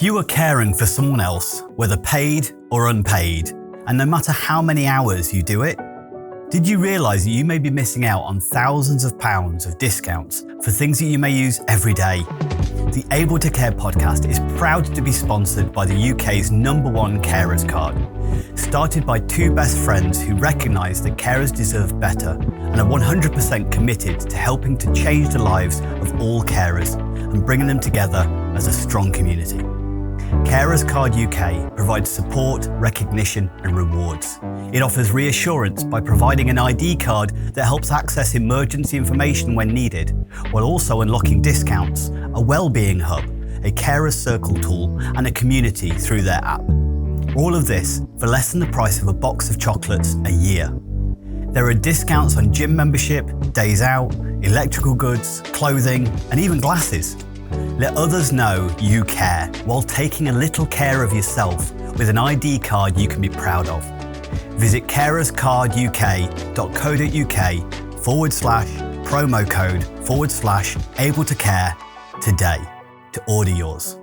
If you are caring for someone else, whether paid or unpaid, and no matter how many hours you do it, did you realise that you may be missing out on thousands of pounds of discounts for things that you may use every day? The Able to Care podcast is proud to be sponsored by the UK's #1 carers card. Started by two best friends who recognise that carers deserve better and are 100% committed to helping to change the lives of all carers and bringing them together as a strong community. Carers Card UK provides support, recognition and rewards. It offers reassurance by providing an ID card that helps access emergency information when needed, while also unlocking discounts, a wellbeing hub, a carers circle tool and a community through their app. All of this for less than the price of a box of chocolates a year. There are discounts on gym membership, days out, electrical goods, clothing and even glasses. Let others know you care while taking a little care of yourself with an ID card you can be proud of. Visit carerscarduk.co.uk/promo code/able to care today to order yours.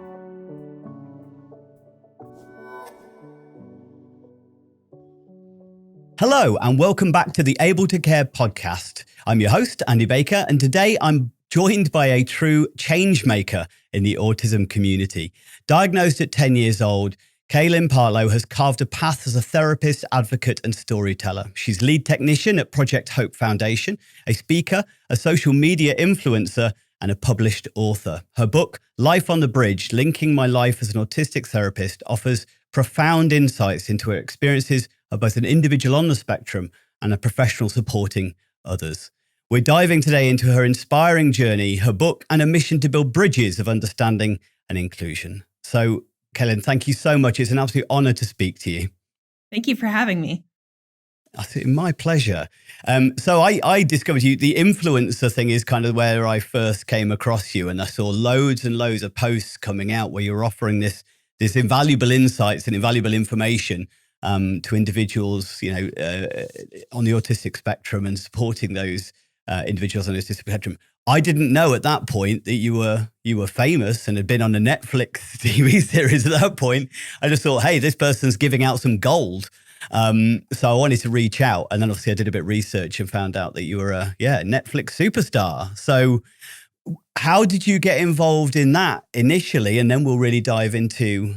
Hello and welcome back to the Able to Care podcast. I'm your host, Andy Baker, and today I'm joined by a true change maker in the autism community. Diagnosed at 10 years old, Kaelynn Partlow has carved a path as a therapist, advocate and storyteller. She's lead technician at Project Hope Foundation, a speaker, a social media influencer and a published author. Her book, Life on the Bridge, Linking My Life as an Autistic Therapist, offers profound insights into her experiences of both an individual on the spectrum and a professional supporting others. We're diving today into her inspiring journey, her book, and a mission to build bridges of understanding and inclusion. So, Kellen, thank you so much. It's an absolute honor to speak to you. Thank you for having me. My pleasure. So I discovered you. The influencer thing is kind of where I first came across you, and I saw loads and loads of posts coming out where you're offering this invaluable insights and invaluable information to individuals, on the autistic spectrum and supporting those individuals on the autistic spectrum. I didn't know at that point that you were famous and had been on a Netflix TV series at that point. I just thought, hey, this person's giving out some gold. So I wanted to reach out, and then obviously I did a bit of research and found out that you were a Netflix superstar. So how did you get involved in that initially? And then we'll really dive into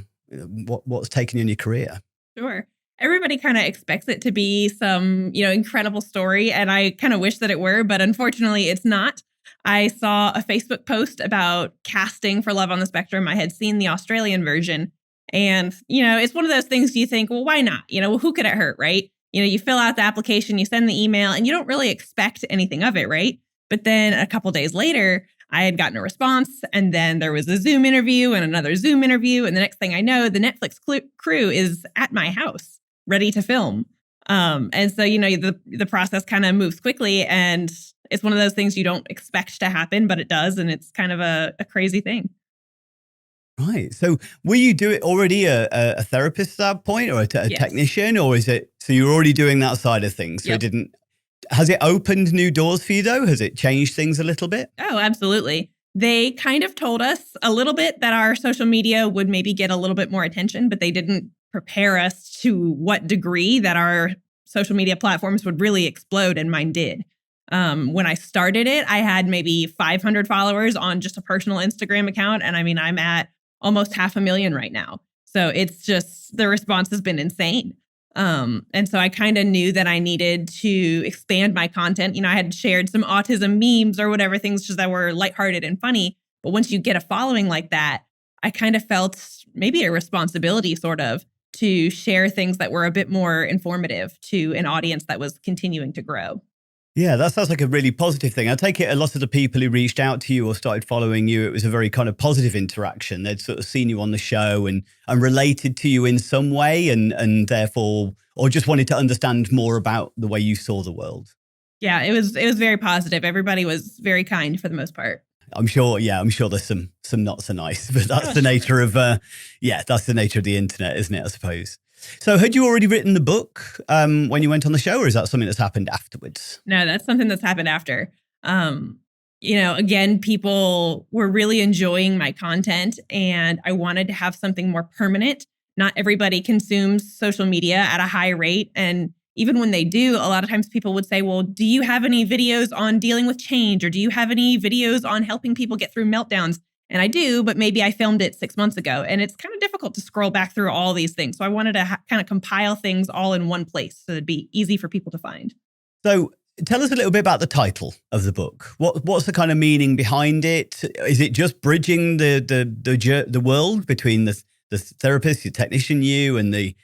what's taken you in your career. Sure. Everybody kind of expects it to be some, incredible story. And I kind of wish that it were, but unfortunately it's not. I saw a Facebook post about casting for Love on the Spectrum. I had seen the Australian version. And, it's one of those things you think, well, why not? Who could it hurt, right? You fill out the application, you send the email, and you don't really expect anything of it, right? But then a couple days later, I had gotten a response, and then there was a Zoom interview and another Zoom interview. And the next thing I know, the Netflix crew is at my house, ready to film. And so, the process kind of moves quickly, and it's one of those things you don't expect to happen, but it does. And it's kind of a crazy thing. Right. So were you already a therapist at that point, or a Yes. technician, or is it, so you're already doing that side of things? So Yep. Has it opened new doors for you though? Has it changed things a little bit? Oh, absolutely. They kind of told us a little bit that our social media would maybe get a little bit more attention, but they didn't prepare us to what degree that our social media platforms would really explode, and mine did. When I started it, I had maybe 500 followers on just a personal Instagram account. And I'm at almost 500,000 right now. So it's just, the response has been insane. And so I kind of knew that I needed to expand my content. I had shared some autism memes or whatever, things just that were lighthearted and funny. But once you get a following like that, I kind of felt maybe a responsibility sort of to share things that were a bit more informative to an audience that was continuing to grow. Yeah, that sounds like a really positive thing. I take it a lot of the people who reached out to you or started following you, it was a very kind of positive interaction. They'd sort of seen you on the show and related to you in some way and therefore, or just wanted to understand more about the way you saw the world. Yeah, it was very positive. Everybody was very kind for the most part. I'm sure there's some not so nice, but that's the nature of, that's the nature of the internet, isn't it, I suppose. So had you already written the book when you went on the show, or is that something that's happened afterwards? No, that's something that's happened after. Again, people were really enjoying my content and I wanted to have something more permanent. Not everybody consumes social media at a high rate. And even when they do, a lot of times people would say, well, do you have any videos on dealing with change? Or do you have any videos on helping people get through meltdowns? And I do, but maybe I filmed it 6 months ago. And it's kind of difficult to scroll back through all these things. So I wanted to kind of compile things all in one place so it'd be easy for people to find. So tell us a little bit about the title of the book. What's the kind of meaning behind it? Is it just bridging the world between the therapist, the technician, you, and the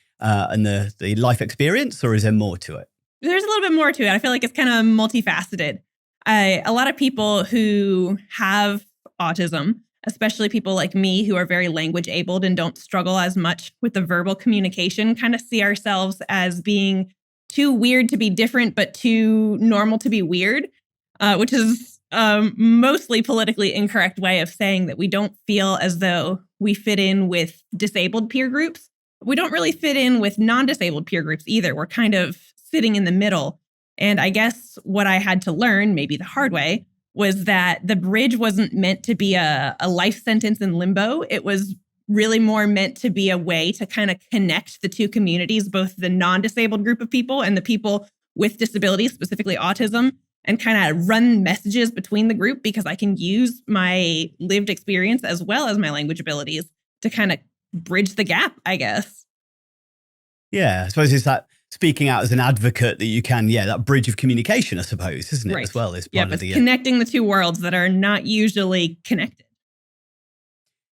life experience, or is there more to it? There's a little bit more to it. I feel like it's kind of multifaceted. A lot of people who have autism, especially people like me who are very language abled and don't struggle as much with the verbal communication, kind of see ourselves as being too weird to be different, but too normal to be weird, which is mostly politically incorrect way of saying that we don't feel as though we fit in with disabled peer groups. We don't really fit in with non-disabled peer groups either. We're kind of sitting in the middle. And I guess what I had to learn, maybe the hard way, was that the bridge wasn't meant to be a life sentence in limbo. It was really more meant to be a way to kind of connect the two communities, both the non-disabled group of people and the people with disabilities, specifically autism, and kind of run messages between the group, because I can use my lived experience as well as my language abilities to kind of bridge the gap, I guess. Yeah, I suppose it's that speaking out as an advocate that you can, that bridge of communication, I suppose, isn't it, right. as well? Is part of the connecting the two worlds that are not usually connected.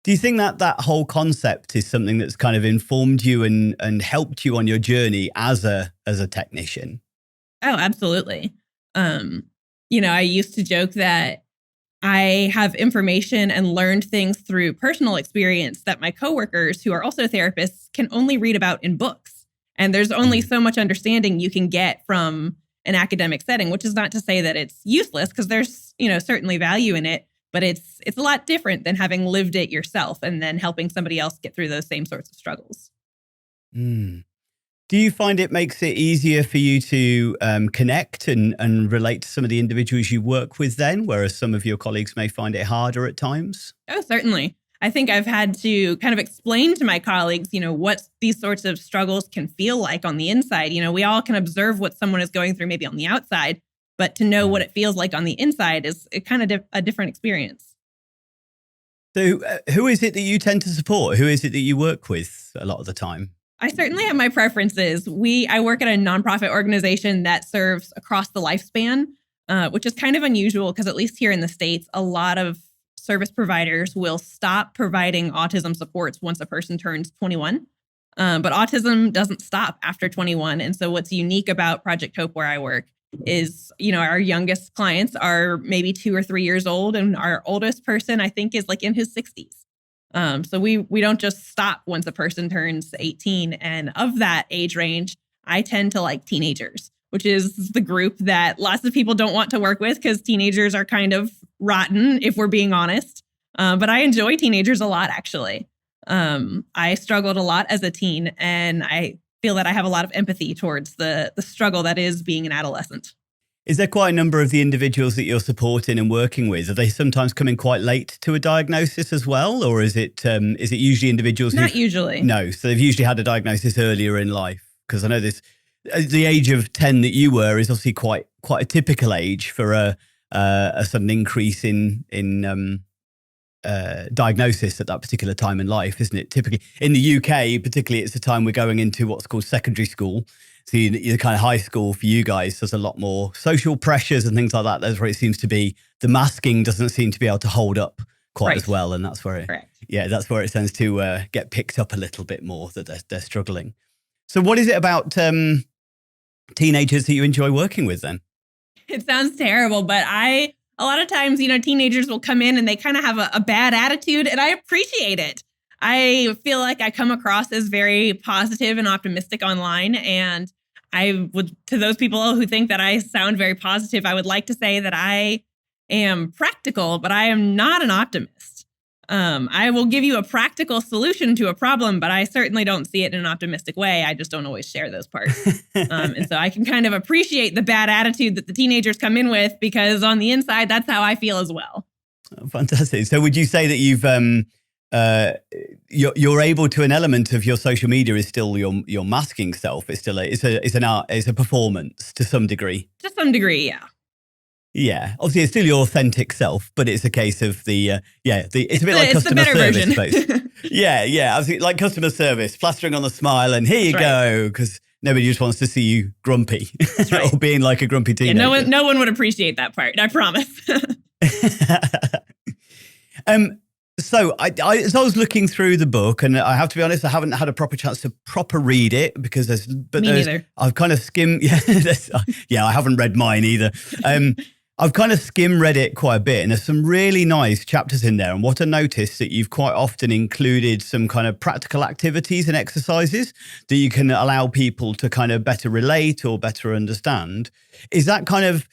Do you think that whole concept is something that's kind of informed you and helped you on your journey as a technician? Oh, absolutely. I used to joke that I have information and learned things through personal experience that my coworkers who are also therapists can only read about in books. And there's only so much understanding you can get from an academic setting, which is not to say that it's useless, because there's, certainly value in it, but it's a lot different than having lived it yourself and then helping somebody else get through those same sorts of struggles. Mm. Do you find it makes it easier for you to connect and relate to some of the individuals you work with then, whereas some of your colleagues may find it harder at times? Oh, certainly. I think I've had to kind of explain to my colleagues, what these sorts of struggles can feel like on the inside. We all can observe what someone is going through maybe on the outside, but to know what it feels like on the inside is kind of a different experience. So who is it that you tend to support? Who is it that you work with a lot of the time? I certainly have my preferences. I work at a nonprofit organization that serves across the lifespan, which is kind of unusual because at least here in the States, a lot of service providers will stop providing autism supports once a person turns 21. But autism doesn't stop after 21. And so what's unique about Project Hope, where I work, is, our youngest clients are maybe 2 or 3 years old. And our oldest person, I think, is like in his 60s. So we don't just stop once a person turns 18. And of that age range, I tend to like teenagers, which is the group that lots of people don't want to work with because teenagers are kind of rotten, if we're being honest. But I enjoy teenagers a lot, actually. I struggled a lot as a teen, and I feel that I have a lot of empathy towards the struggle that is being an adolescent. Is there quite a number of the individuals that you're supporting and working with? Are they sometimes coming quite late to a diagnosis as well? Or is it usually individuals Not usually. No, so they've usually had a diagnosis earlier in life? Because I know the age of 10 that you were is obviously quite a typical age for a sudden increase in diagnosis at that particular time in life, isn't it? Typically in the UK, particularly, it's the time we're going into what's called secondary school. So you're kind of high school for you guys. There's a lot more social pressures and things like that. That's where it seems to be. The masking doesn't seem to be able to hold up quite as well, and that's where that's where it tends to get picked up a little bit more, that they're struggling. So what is it about teenagers that you enjoy working with then? It sounds terrible, but a lot of times, teenagers will come in and they kind of have a bad attitude, and I appreciate it. I feel like I come across as very positive and optimistic online, and I would, to those people who think that I sound very positive, I would like to say that I am practical, but I am not an optimist. I will give you a practical solution to a problem, but I certainly don't see it in an optimistic way. I just don't always share those parts. And so I can kind of appreciate the bad attitude that the teenagers come in with, because on the inside, that's how I feel as well. Oh, fantastic. So would you say that you're able to, an element of your social media is still your masking self? It's still it's an art, it's a performance to some degree. To some degree, yeah. Yeah, obviously it's still your authentic self, but it's a case of it's a bit like customer service, version. yeah, I was like customer service, plastering on the smile, and here you go, because nobody just wants to see you grumpy right. or being like a grumpy teenager. Yeah, no one would appreciate that part. I promise. So I was looking through the book, and I have to be honest, I haven't had a proper chance to read it because Me neither. I've kind of skimmed. I haven't read mine either. I've kind of read it quite a bit, and there's some really nice chapters in there. And what I noticed that you've quite often included some kind of practical activities and exercises that you can allow people to kind of better relate or better understand. Is that kind of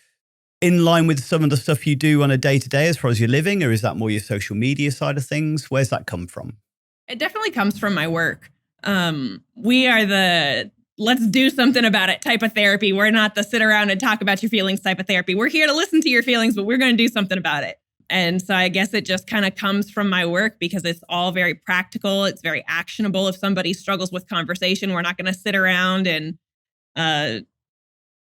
in line with some of the stuff you do on a day-to-day as far as your living, or is that more your social media side of things? Where's that come from? It definitely comes from my work. We are the let's do something about it type of therapy. We're not the sit around and talk about your feelings type of therapy. We're here to listen to your feelings, but we're going to do something about it. And so I guess it just kind of comes from my work because it's all very practical. It's very actionable. If somebody struggles with conversation, we're not going to sit around and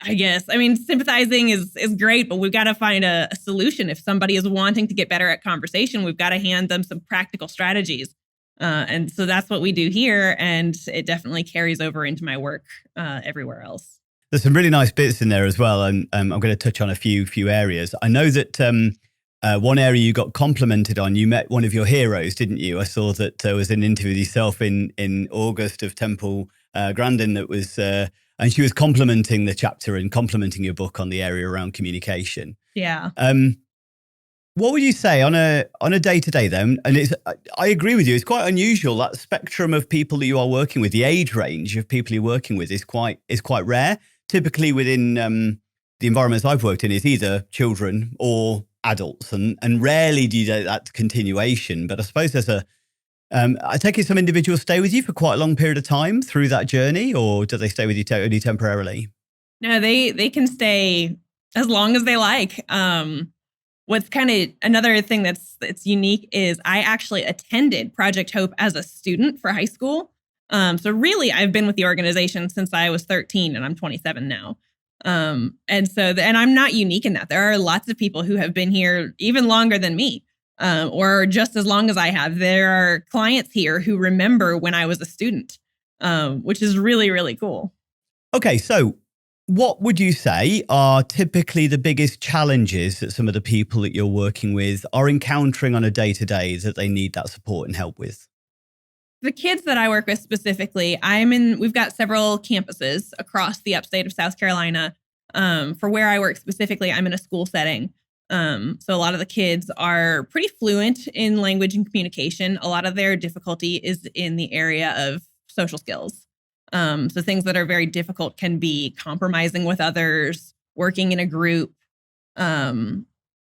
sympathizing is great, but we've got to find a solution. If somebody is wanting to get better at conversation, we've got to hand them some practical strategies. And so that's what we do here. And it definitely carries over into my work everywhere else. There's some really nice bits in there as well. And I'm going to touch on a few areas. I know that one area you got complimented on, you met one of your heroes, didn't you? I saw that there was an interview with yourself in August of Temple Grandin that was, and she was complimenting the chapter and complimenting your book on the area around communication. Yeah. What would you say on a day-to-day then? And I agree with you. It's quite unusual. That spectrum of people that you are working with, the age range of people you're working with is quite rare. Typically within the environments I've worked in, it's either children or adults, and rarely do you get that continuation. But I suppose there's I take it some individuals stay with you for quite a long period of time through that journey, or do they stay with you only temporarily? No, they can stay as long as they like. What's kind of another thing that's unique is I actually attended Project Hope as a student for high school. So really, I've been with the organization since I was 13, and I'm 27 now. And I'm not unique in that. There are lots of people who have been here even longer than me, or just as long as I have. There are clients here who remember when I was a student, which is really, really cool. Okay, so what would you say are typically the biggest challenges that some of the people that you're working with are encountering on a day-to-day that they need that support and help with? The kids that I work with specifically, we've got several campuses across the upstate of South Carolina. For where I work specifically, I'm in a school setting. So a lot of the kids are pretty fluent in language and communication. A lot of their difficulty is in the area of social skills. So things that are very difficult can be compromising with others, working in a group,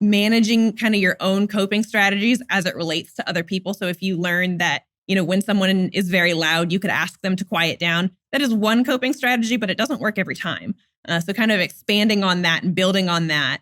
managing kind of your own coping strategies as it relates to other people. So if you learn that, when someone is very loud, you could ask them to quiet down. That is one coping strategy, but it doesn't work every time. So kind of expanding on that and building on that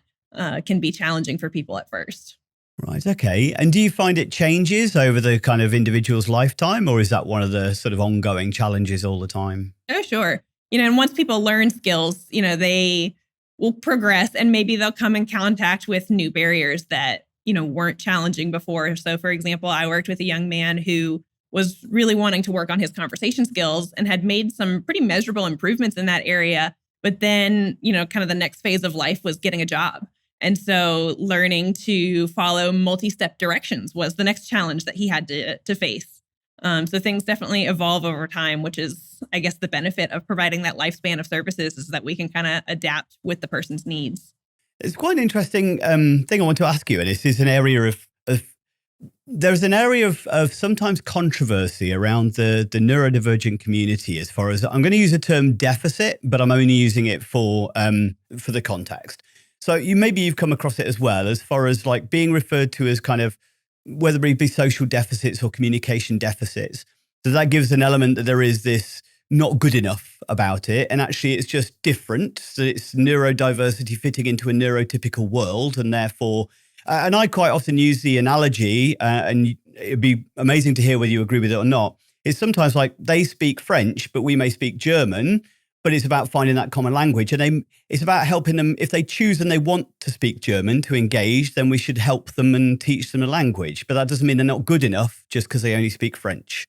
can be challenging for people at first. Right. Okay. And do you find it changes over the kind of individual's lifetime, or is that one of the sort of ongoing challenges all the time? Oh, sure. And once people learn skills, they will progress, and maybe they'll come in contact with new barriers that, weren't challenging before. So, for example, I worked with a young man who was really wanting to work on his conversation skills and had made some pretty measurable improvements in that area. But then, kind of the next phase of life was getting a job. And so learning to follow multi-step directions was the next challenge that he had to face. So things definitely evolve over time, which is, I guess, the benefit of providing that lifespan of services is that we can kind of adapt with the person's needs. It's quite an interesting thing I want to ask you. And this is an area of there's an area of sometimes controversy around the neurodivergent community as far as, I'm going to use the term deficit, but I'm only using it for the context. So you've come across it as well, as far as like being referred to as kind of whether it be social deficits or communication deficits. So that gives an element that there is this not good enough about it. And actually it's just different. So it's neurodiversity fitting into a neurotypical world. And therefore, and I quite often use the analogy, and it'd be amazing to hear whether you agree with it or not. It's sometimes like they speak French, but we may speak German, but it's about finding that common language. And it's about helping them, if they choose and they want to speak German to engage, then we should help them and teach them a language. But that doesn't mean they're not good enough just because they only speak French.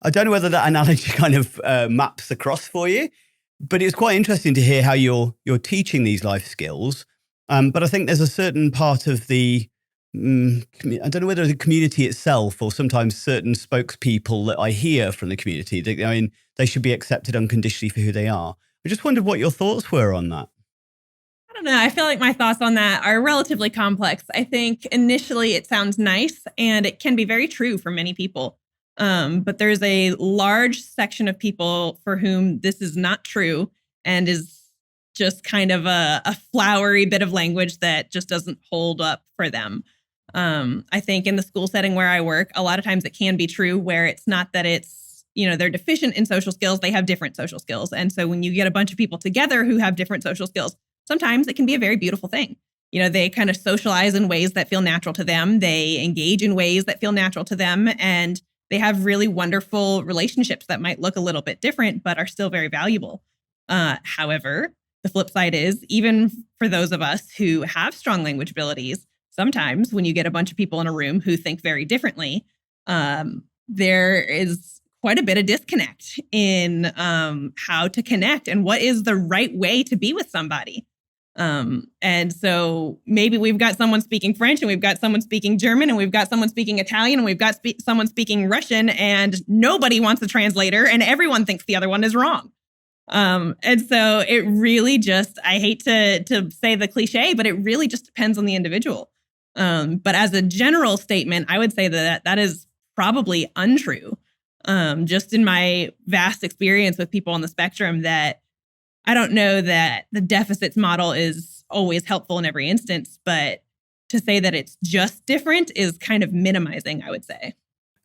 I don't know whether that analogy kind of maps across for you, but it's quite interesting to hear how you're teaching these life skills. But I think there's a certain part of the, I don't know whether the community itself or sometimes certain spokespeople that I hear from the community, that, I mean, they should be accepted unconditionally for who they are. I just wondered what your thoughts were on that. I don't know. I feel like my thoughts on that are relatively complex. I think initially it sounds nice and it can be very true for many people. But there's a large section of people for whom this is not true and is just kind of a flowery bit of language that just doesn't hold up for them. I think in the school setting where I work, a lot of times it can be true where it's not that it's, they're deficient in social skills, they have different social skills. And so when you get a bunch of people together who have different social skills, sometimes it can be a very beautiful thing. They kind of socialize in ways that feel natural to them. They engage in ways that feel natural to them. And they have really wonderful relationships that might look a little bit different, but are still very valuable. However, the flip side is, even for those of us who have strong language abilities, sometimes when you get a bunch of people in a room who think very differently, there is quite a bit of disconnect in how to connect and what is the right way to be with somebody. And so maybe we've got someone speaking French and we've got someone speaking German and we've got someone speaking Italian and we've got someone speaking Russian, and nobody wants a translator and everyone thinks the other one is wrong. And so it really just, I hate to say the cliche, but it really just depends on the individual. But as a general statement, I would say that is probably untrue. Just in my vast experience with people on the spectrum, that I don't know that the deficits model is always helpful in every instance, but to say that it's just different is kind of minimizing, I would say.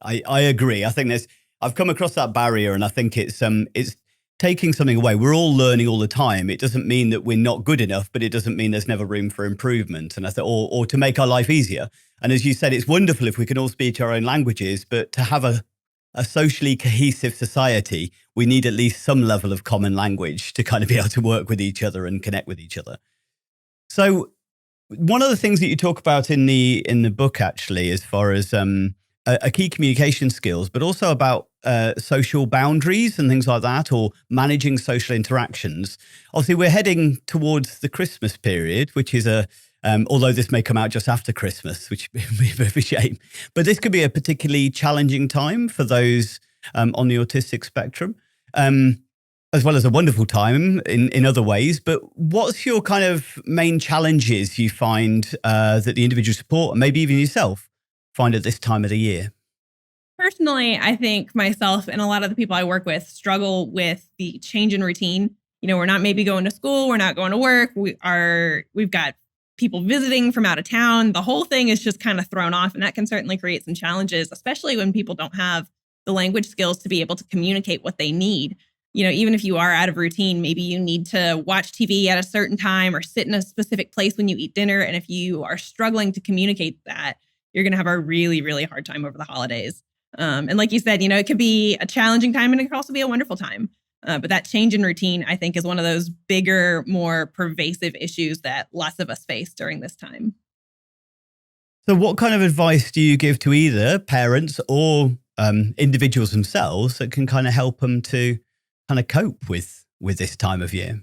I agree. I think I've come across that barrier, and I think it's taking something away. We're all learning all the time. It doesn't mean that we're not good enough, but it doesn't mean there's never room for improvement. And I thought, or to make our life easier. And as you said, it's wonderful if we can all speak our own languages, but to have a socially cohesive society, we need at least some level of common language to kind of be able to work with each other and connect with each other. So one of the things that you talk about in the book, actually, as far as a key communication skills, but also about social boundaries and things like that, or managing social interactions. Obviously, we're heading towards the Christmas period, which is although this may come out just after Christmas, which would be a bit of a shame, but this could be a particularly challenging time for those on the autistic spectrum, as well as a wonderful time in other ways. But what's your kind of main challenges you find that the individual support, and maybe even yourself, find at this time of the year? Personally, I think myself and a lot of the people I work with struggle with the change in routine. We're not maybe going to school, we're not going to work, we've got people visiting from out of town. The whole thing is just kind of thrown off, and that can certainly create some challenges, especially when people don't have the language skills to be able to communicate what they need. Even if you are out of routine, maybe you need to watch TV at a certain time or sit in a specific place when you eat dinner. And if you are struggling to communicate that, you're going to have a really, really hard time over the holidays. And like you said, it could be a challenging time and it could also be a wonderful time. But that change in routine, I think, is one of those bigger, more pervasive issues that lots of us face during this time. So what kind of advice do you give to either parents or individuals themselves that can kind of help them to kind of cope with this time of year?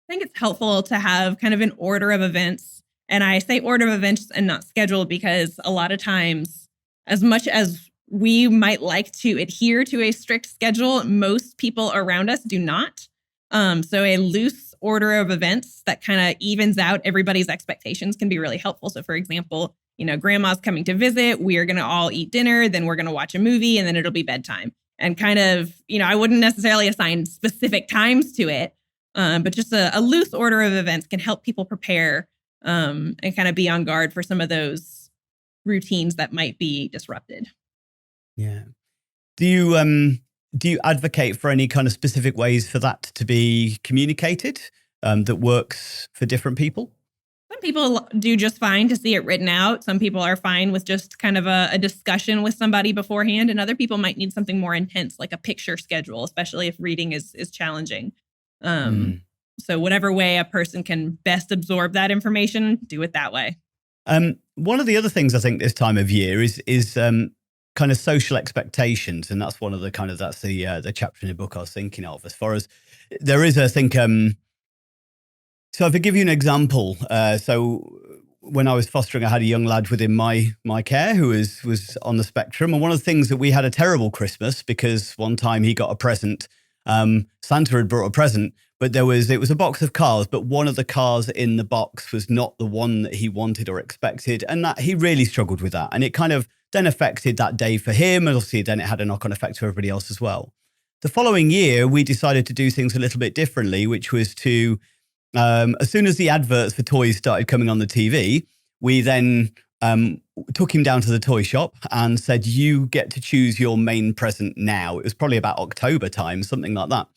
I think it's helpful to have kind of an order of events. And I say order of events and not scheduled because a lot of times, as much as we might like to adhere to a strict schedule, most people around us do not. So a loose order of events that kind of evens out everybody's expectations can be really helpful. So for example, grandma's coming to visit, we're going to all eat dinner, then we're going to watch a movie, and then it'll be bedtime. And kind of, I wouldn't necessarily assign specific times to it, but just a loose order of events can help people prepare and kind of be on guard for some of those routines that might be disrupted. Yeah. Do you advocate for any kind of specific ways for that to be communicated that works for different people? Some people do just fine to see it written out. Some people are fine with just kind of a discussion with somebody beforehand, and other people might need something more intense, like a picture schedule, especially if reading is challenging. So whatever way a person can best absorb that information, do it that way. One of the other things I think this time of year is kind of social expectations, and that's one of the that's the chapter in the book I was thinking of. As far as there is, I think. So if I give you an example, so when I was fostering, I had a young lad within my care who was on the spectrum, and one of the things that we had a terrible Christmas because one time he got a present. Santa had brought a present, but it was a box of cars, but one of the cars in the box was not the one that he wanted or expected, and that he really struggled with that, and it kind of then affected that day for him, and obviously then it had a knock-on effect to everybody else as well. The following year, we decided to do things a little bit differently, which was to as soon as the adverts for toys started coming on the TV, we then took him down to the toy shop and said, you get to choose your main present now. It was probably about October time, something like that,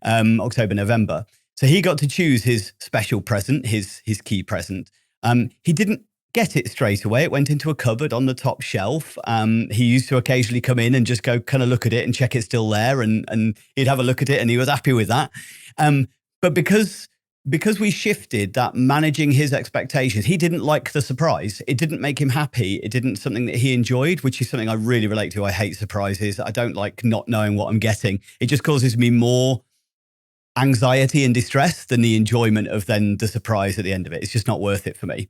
October, November. So he got to choose his special present, his key present. He didn't get it straight away. It went into a cupboard on the top shelf. He used to occasionally come in and just go kind of look at it and check it's still there. And he'd have a look at it and he was happy with that. But because we shifted that, managing his expectations, he didn't like the surprise. It didn't make him happy. It didn't something that he enjoyed, which is something I really relate to. I hate surprises. I don't like not knowing what I'm getting. It just causes me more anxiety and distress than the enjoyment of then the surprise at the end of it. It's just not worth it for me.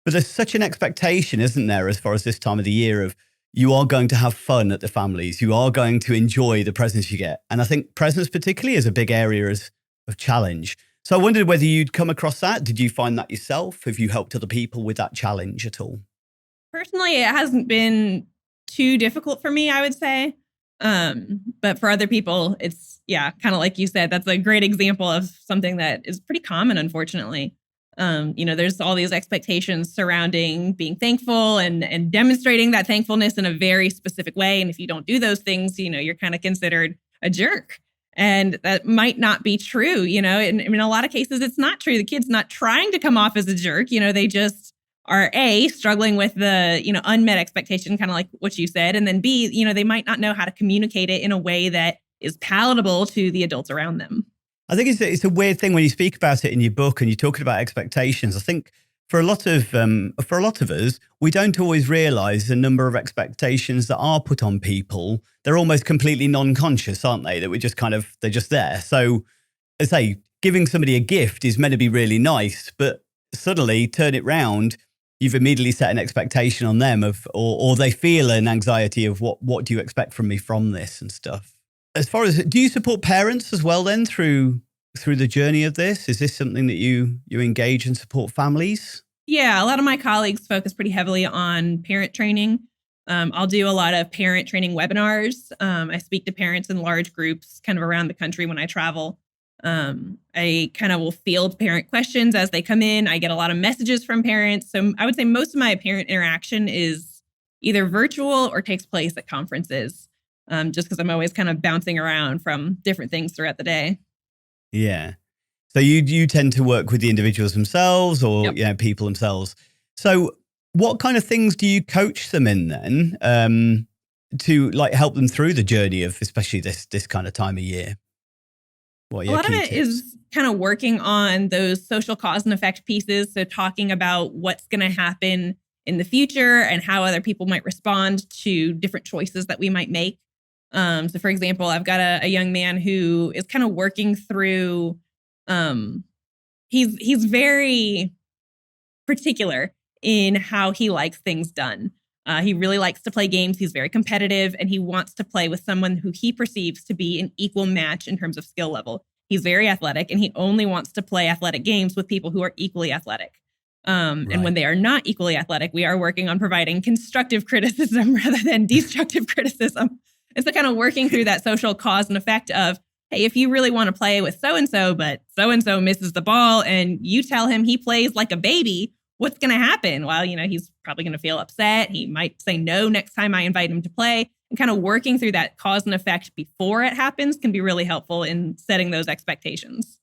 But there's such an expectation, isn't there, as far as this time of the year, of you are going to have fun at the families. You are going to enjoy the presents you get. And I think presents particularly is a big area of challenge. So I wondered whether you'd come across that. Did you find that yourself? Have you helped other people with that challenge at all? Personally, it hasn't been too difficult for me, I would say. But for other people, it's, kind of like you said, that's a great example of something that is pretty common, unfortunately. There's all these expectations surrounding being thankful and demonstrating that thankfulness in a very specific way. And if you don't do those things, you're kind of considered a jerk. And that might not be true, and in a lot of cases, it's not true. The kid's not trying to come off as a jerk. They just are struggling with the, unmet expectation, kind of like what you said. And then B, they might not know how to communicate it in a way that is palatable to the adults around them. I think it's a weird thing when you speak about it in your book and you're talking about expectations. I think for a lot of us, we don't always realize the number of expectations that are put on people. They're almost completely non-conscious, aren't they? That they're just there. So, as I say, giving somebody a gift is meant to be really nice, but suddenly turn it round, you've immediately set an expectation on them or they feel an anxiety of what do you expect from me from this and stuff. As far as, do you support parents as well then through the journey of this? Is this something that you engage and support families? Yeah, a lot of my colleagues focus pretty heavily on parent training. I'll do a lot of parent training webinars. I speak to parents in large groups kind of around the country when I travel. I kind of will field parent questions as they come in. I get a lot of messages from parents. So I would say most of my parent interaction is either virtual or takes place at conferences, just because I'm always kind of bouncing around from different things throughout the day. Yeah. So you tend to work with the individuals themselves or Yep. People themselves. So what kind of things do you coach them in then to help them through the journey of especially this kind of time of year? What are your A lot of key it tips? is kind of working on those social cause and effect pieces. So talking about what's going to happen in the future and how other people might respond to different choices that we might make. So for example, I've got a young man who is kind of working through, he's very particular in how he likes things done. He really likes to play games. He's very competitive and he wants to play with someone who he perceives to be an equal match in terms of skill level. He's very athletic and he only wants to play athletic games with people who are equally athletic. And when they are not equally athletic, we are working on providing constructive criticism rather than destructive criticism. And so kind of working through that social cause and effect of, hey, if you really want to play with so-and-so, but so-and-so misses the ball and you tell him he plays like a baby, what's going to happen? Well, he's probably going to feel upset. He might say no next time I invite him to play. And kind of working through that cause and effect before it happens can be really helpful in setting those expectations.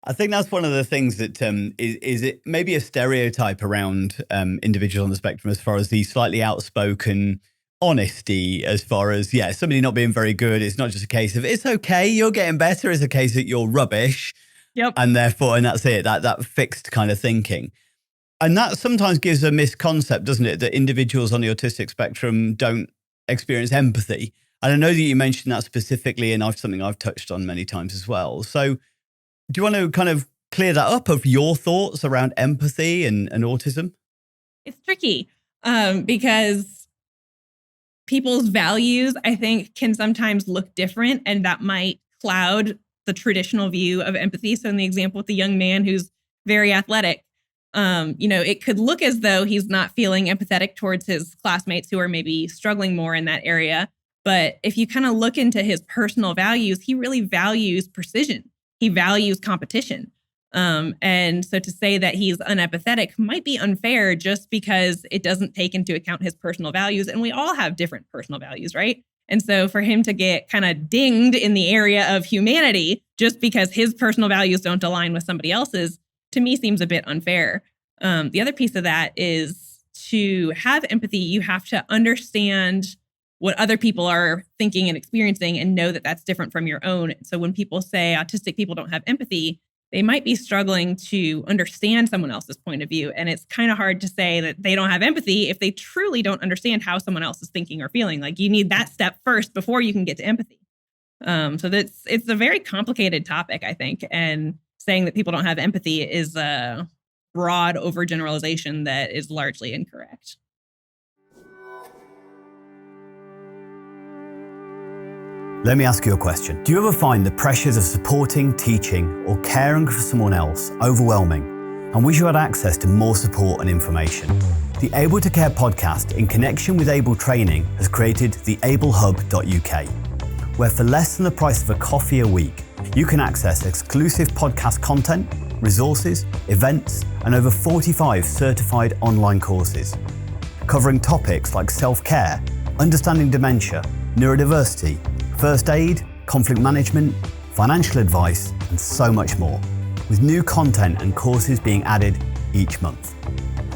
I think that's one of the things that is it maybe a stereotype around individuals on the spectrum as far as the slightly outspoken honesty, as far as, somebody not being very good. It's not just a case of, it's okay, you're getting better. It's a case that you're rubbish. Yep. And therefore, and that's it, that fixed kind of thinking. And that sometimes gives a misconcept, doesn't it, that individuals on the autistic spectrum don't experience empathy. And I know that you mentioned that specifically, and something I've touched on many times as well. So do you want to kind of clear that up of your thoughts around empathy and autism? It's tricky because people's values, I think, can sometimes look different, and that might cloud the traditional view of empathy. So in the example with the young man who's very athletic, it could look as though he's not feeling empathetic towards his classmates who are maybe struggling more in that area. But if you kind of look into his personal values, he really values precision. He values competition. And so to say that he's unempathetic might be unfair just because it doesn't take into account his personal values. And we all have different personal values, right? And so for him to get kind of dinged in the area of humanity just because his personal values don't align with somebody else's, to me seems a bit unfair. The other piece of that is to have empathy, you have to understand what other people are thinking and experiencing and know that that's different from your own. So when people say autistic people don't have empathy, they might be struggling to understand someone else's point of view. And it's kind of hard to say that they don't have empathy if they truly don't understand how someone else is thinking or feeling. Like you need that step first before you can get to empathy. So it's a very complicated topic, I think. And saying that people don't have empathy is a broad overgeneralization that is largely incorrect. Let me ask you a question. Do you ever find the pressures of supporting, teaching, or caring for someone else overwhelming and wish you had access to more support and information? The Able to Care podcast, in connection with Able Training, has created the ablehub.uk, where for less than the price of a coffee a week, you can access exclusive podcast content, resources, events, and over 45 certified online courses, covering topics like self-care, understanding dementia, neurodiversity, first aid, conflict management, financial advice, and so much more, with new content and courses being added each month.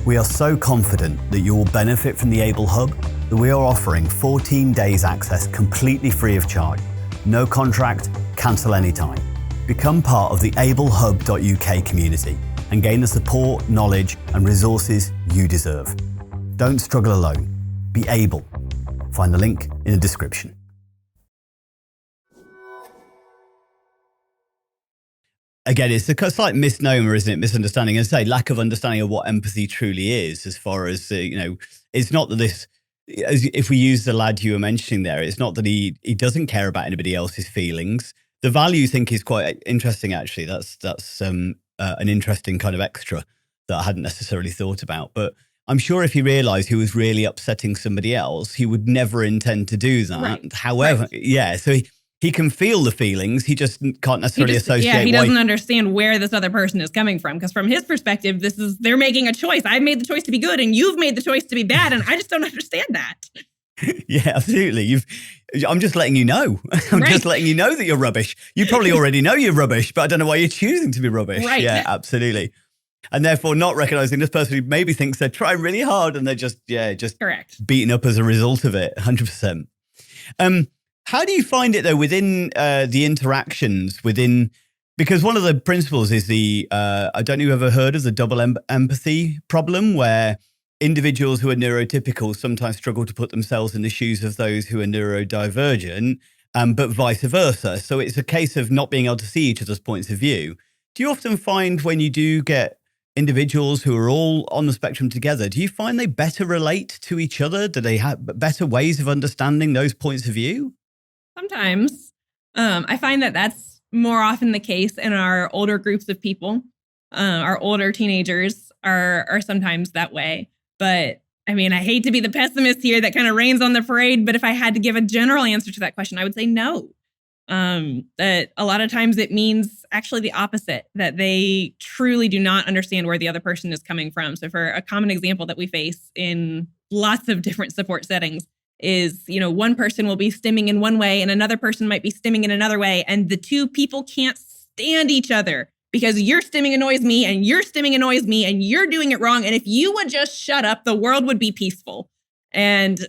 We are so confident that you will benefit from the Able Hub that we are offering 14 days access completely free of charge. No contract, cancel anytime. Become part of the ablehub.uk community and gain the support, knowledge, and resources you deserve. Don't struggle alone. Be able. Find the link in the description. Again, it's a slight misnomer, isn't it? Misunderstanding. And say lack of understanding of what empathy truly is, as far as, it's not that this, as if we use the lad you were mentioning there, it's not that he doesn't care about anybody else's feelings. The value think is quite interesting, actually. That's an interesting kind of extra that I hadn't necessarily thought about. But I'm sure if he realized he was really upsetting somebody else, he would never intend to do that. Right. However, so he can feel the feelings. He just can't necessarily associate. Yeah, he doesn't understand where this other person is coming from. Because from his perspective, they're making a choice. I've made the choice to be good and you've made the choice to be bad. And I just don't understand that. Yeah, absolutely. I'm just letting you know. I'm just letting you know that you're rubbish. You probably already know you're rubbish, but I don't know why you're choosing to be rubbish. Right. Yeah, absolutely. And therefore not recognizing this person who maybe thinks they're trying really hard and they're just correct, beaten up as a result of it. 100%. How do you find it though within the interactions within, because one of the principles is I don't know if you've ever heard of the double empathy problem, where individuals who are neurotypical sometimes struggle to put themselves in the shoes of those who are neurodivergent, but vice versa. So it's a case of not being able to see each other's points of view. Do you often find when you do get individuals who are all on the spectrum together, do you find they better relate to each other? Do they have better ways of understanding those points of view? Sometimes. I find that that's more often the case in our older groups of people. Our older teenagers are sometimes that way. But I mean, I hate to be the pessimist here that kind of rains on the parade, but if I had to give a general answer to that question, I would say no. That a lot of times it means actually the opposite, that they truly do not understand where the other person is coming from. So for a common example that we face in lots of different support settings is, one person will be stimming in one way and another person might be stimming in another way. And the two people can't stand each other because your stimming annoys me and your stimming annoys me and you're doing it wrong. And if you would just shut up, the world would be peaceful. And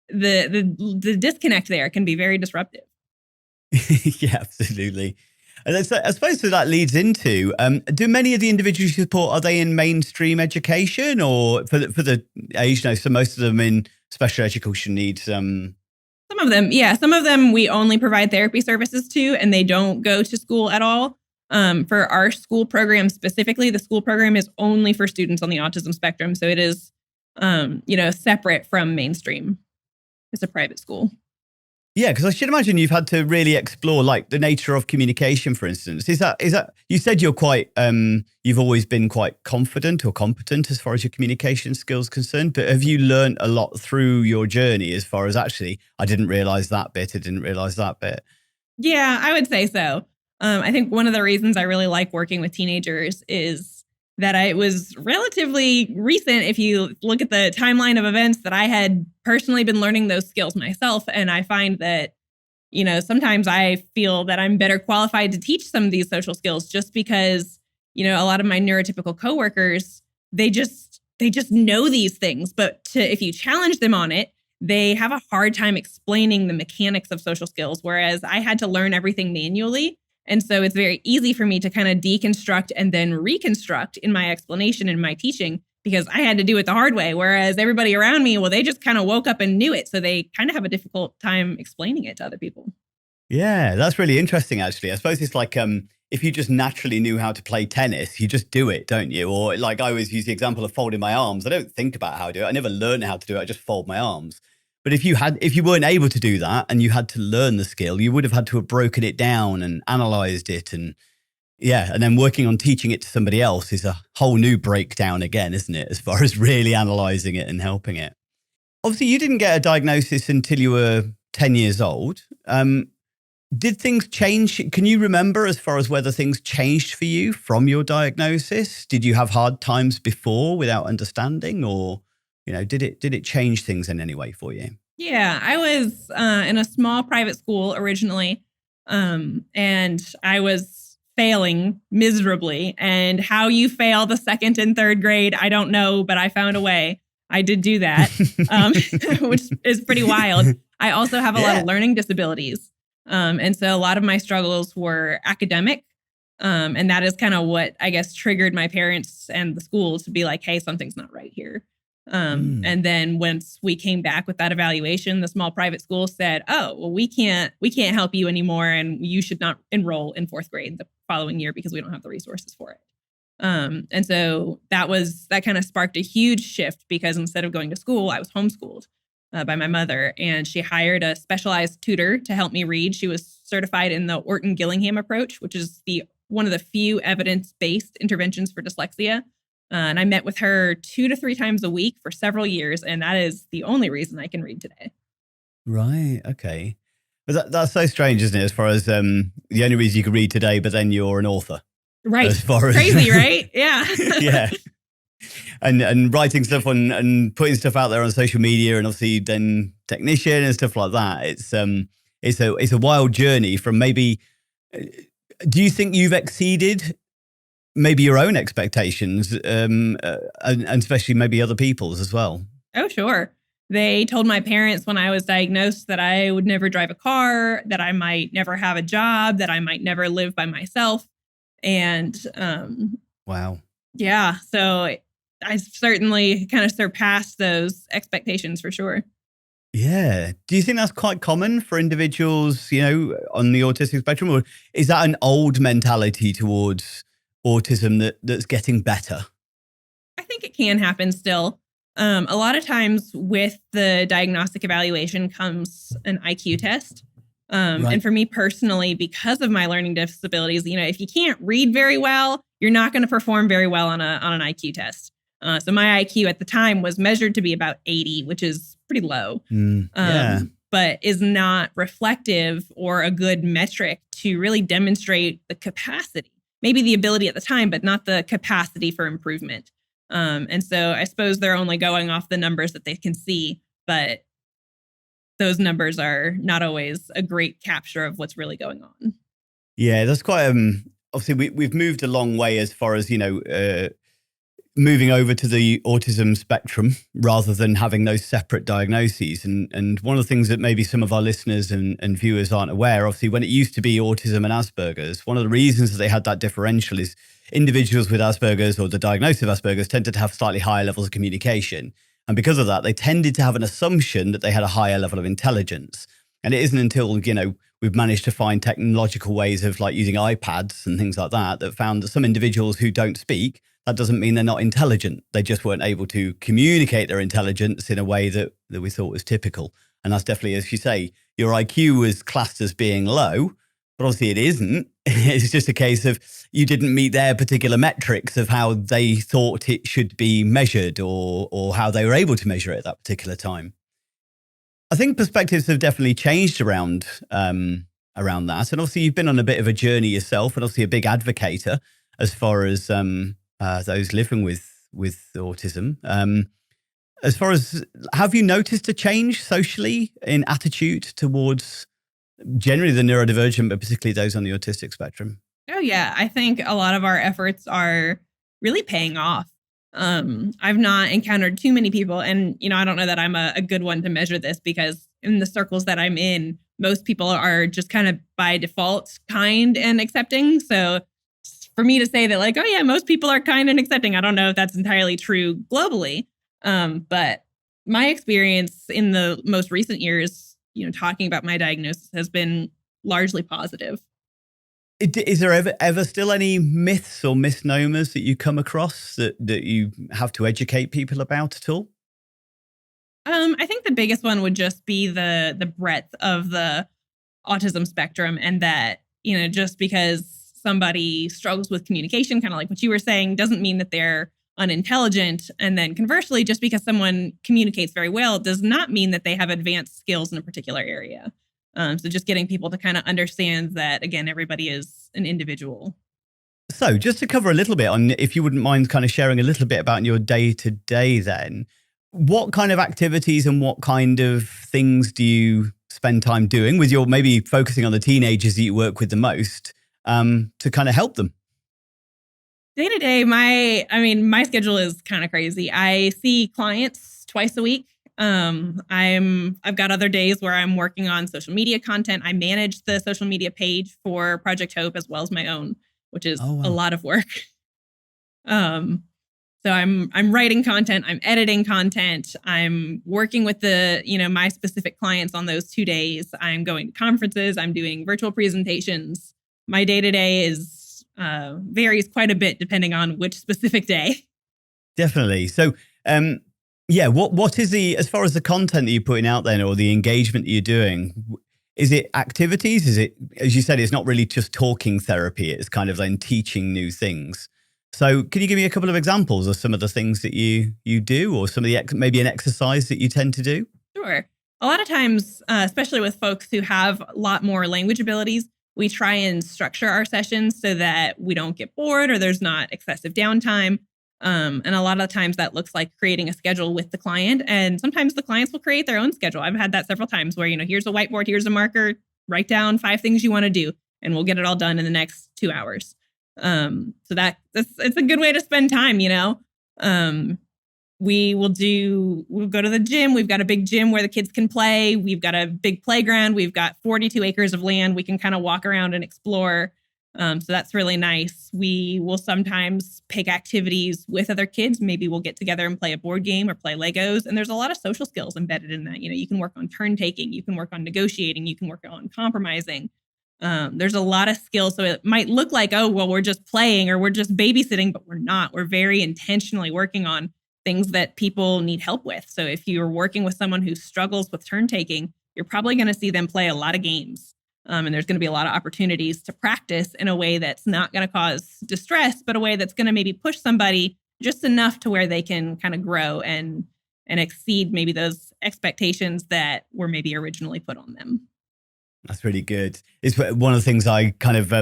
the disconnect there can be very disruptive. Yeah, absolutely. And I suppose that leads into, do many of the individuals you support, are they in mainstream education or for the age? So most of them in special education needs? Some of them, yeah. Some of them we only provide therapy services to, and they don't go to school at all. For our school program specifically, the school program is only for students on the autism spectrum. So it is, separate from mainstream. It's a private school. Yeah, because I should imagine you've had to really explore like the nature of communication, for instance. Is that you said you're quite you've always been quite confident or competent as far as your communication skills concerned, but have you learned a lot through your journey as far as actually I didn't realize that bit, I didn't realize that bit? Yeah, I would say so. I think one of the reasons I really like working with teenagers is that it was relatively recent, if you look at the timeline of events, that I had personally been learning those skills myself. And I find that, sometimes I feel that I'm better qualified to teach some of these social skills just because, a lot of my neurotypical coworkers, they just know these things. But if you challenge them on it, they have a hard time explaining the mechanics of social skills, whereas I had to learn everything manually. And so it's very easy for me to kind of deconstruct and then reconstruct in my explanation and my teaching because I had to do it the hard way. Whereas everybody around me, well, they just kind of woke up and knew it. So they kind of have a difficult time explaining it to other people. Yeah, that's really interesting, actually. I suppose it's like if you just naturally knew how to play tennis, you just do it, don't you? Or like I always use the example of folding my arms. I don't think about how to do it. I never learned how to do it. I just fold my arms. But if you weren't able to do that and you had to learn the skill, you would have had to have broken it down and analyzed it. And then working on teaching it to somebody else is a whole new breakdown again, isn't it? As far as really analyzing it and helping it. Obviously, you didn't get a diagnosis until you were 10 years old. Did things change? Can you remember as far as whether things changed for you from your diagnosis? Did you have hard times before without understanding, or did it change things in any way for you? Yeah, I was in a small private school originally, and I was failing miserably. And how you fail the second and third grade, I don't know, but I found a way. I did do that, which is pretty wild. I also have a lot of learning disabilities. And so a lot of my struggles were academic. And that is kind of what I guess triggered my parents and the school to be like, hey, something's not right here. And then once we came back with that evaluation, the small private school said, oh, well, we can't help you anymore. And you should not enroll in fourth grade the following year because we don't have the resources for it. And so that kind of sparked a huge shift because instead of going to school, I was homeschooled by my mother, and she hired a specialized tutor to help me read. She was certified in the Orton-Gillingham approach, which is one of the few evidence-based interventions for dyslexia. And I met with her 2 to 3 times a week for several years. And that is the only reason I can read today. Right. Okay. But that's so strange, isn't it? As far as the only reason you can read today, but then you're an author. Right. As far as crazy, right? Yeah. Yeah. And writing stuff and putting stuff out there on social media, and obviously then technician and stuff like that. It's a wild journey from maybe. Do you think you've exceeded maybe your own expectations, and especially maybe other people's as well? Oh, sure. They told my parents when I was diagnosed that I would never drive a car, that I might never have a job, that I might never live by myself. And wow. Yeah. So I certainly kind of surpassed those expectations for sure. Yeah. Do you think that's quite common for individuals, on the autistic spectrum, or is that an old mentality towards autism that's getting better? I think it can happen still. A lot of times with the diagnostic evaluation comes an IQ test. Right. And for me personally, because of my learning disabilities, if you can't read very well, you're not going to perform very well on an IQ test. So my IQ at the time was measured to be about 80, which is pretty low. Yeah. but is not reflective or a good metric to really demonstrate the capacity, maybe the ability at the time, but not the capacity for improvement. And so I suppose they're only going off the numbers that they can see, but those numbers are not always a great capture of what's really going on. Yeah, that's quite, obviously we've moved a long way as far as, moving over to the autism spectrum rather than having those separate diagnoses. And one of the things that maybe some of our listeners and viewers aren't aware, obviously, when it used to be autism and Asperger's, one of the reasons that they had that differential is individuals with Asperger's or the diagnosis of Asperger's tended to have slightly higher levels of communication. And because of that, they tended to have an assumption that they had a higher level of intelligence. And it isn't until, we've managed to find technological ways of like using iPads and things like that found that some individuals who don't speak, that doesn't mean they're not intelligent. They just weren't able to communicate their intelligence in a way that we thought was typical. And that's definitely, as you say, your IQ was classed as being low, but obviously it isn't. It's just a case of you didn't meet their particular metrics of how they thought it should be measured or how they were able to measure it at that particular time. I think perspectives have definitely changed around that. And obviously you've been on a bit of a journey yourself and obviously a big advocator as far as those living with autism. As far as, have you noticed a change socially in attitude towards generally the neurodivergent, but particularly those on the autistic spectrum? Oh, yeah. I think a lot of our efforts are really paying off. I've not encountered too many people, and, I don't know that I'm a good one to measure this because in the circles that I'm in, most people are just kind of by default kind and accepting. So for me to say that like, oh yeah, most people are kind and accepting, I don't know if that's entirely true globally. But my experience in the most recent years, talking about my diagnosis has been largely positive. Is there ever still any myths or misnomers that you come across that you have to educate people about at all? I think the biggest one would just be the breadth of the autism spectrum, and that, just because somebody struggles with communication, kind of like what you were saying, doesn't mean that they're unintelligent. And then conversely, just because someone communicates very well does not mean that they have advanced skills in a particular area. So just getting people to kind of understand that, again, everybody is an individual. So just to cover a little bit on, if you wouldn't mind kind of sharing a little bit about your day-to-day then, what kind of activities and what kind of things do you spend time doing with your, maybe focusing on the teenagers that you work with the most, to kind of help them? Day to day, my schedule is kind of crazy. I see clients twice a week. I've got other days where I'm working on social media content. I manage the social media page for Project Hope as well as my own, which is a lot of work. So I'm writing content, I'm editing content, I'm working with my specific clients on those 2 days. I'm going to conferences, I'm doing virtual presentations. My day-to-day is varies quite a bit depending on which specific day. Definitely. So, what is as far as the content that you're putting out then, or the engagement that you're doing, is it activities? Is it, as you said, it's not really just talking therapy, it's kind of then teaching new things. So can you give me a couple of examples of some of the things that you do, or some of the, maybe an exercise that you tend to do? Sure. A lot of times, especially with folks who have a lot more language abilities, we try and structure our sessions so that we don't get bored or there's not excessive downtime. And a lot of the times that looks like creating a schedule with the client. And sometimes the clients will create their own schedule. I've had that several times where, here's a whiteboard, here's a marker, write down 5 things you want to do, and we'll get it all done in the next 2 hours. So it's a good way to spend time, we'll go to the gym. We've got a big gym where the kids can play. We've got a big playground. We've got 42 acres of land. We can kind of walk around and explore. So that's really nice. We will sometimes pick activities with other kids. Maybe we'll get together and play a board game or play Legos. And there's a lot of social skills embedded in that. You can work on turn taking, you can work on negotiating, you can work on compromising. There's a lot of skills. So it might look like, oh, well, we're just playing or we're just babysitting, but we're not. We're very intentionally working on things that people need help with. So if you're working with someone who struggles with turn taking, you're probably going to see them play a lot of games. And there's going to be a lot of opportunities to practice in a way that's not going to cause distress, but a way that's going to maybe push somebody just enough to where they can kind of grow and and exceed maybe those expectations that were maybe originally put on them. That's really good. It's one of the things I kind of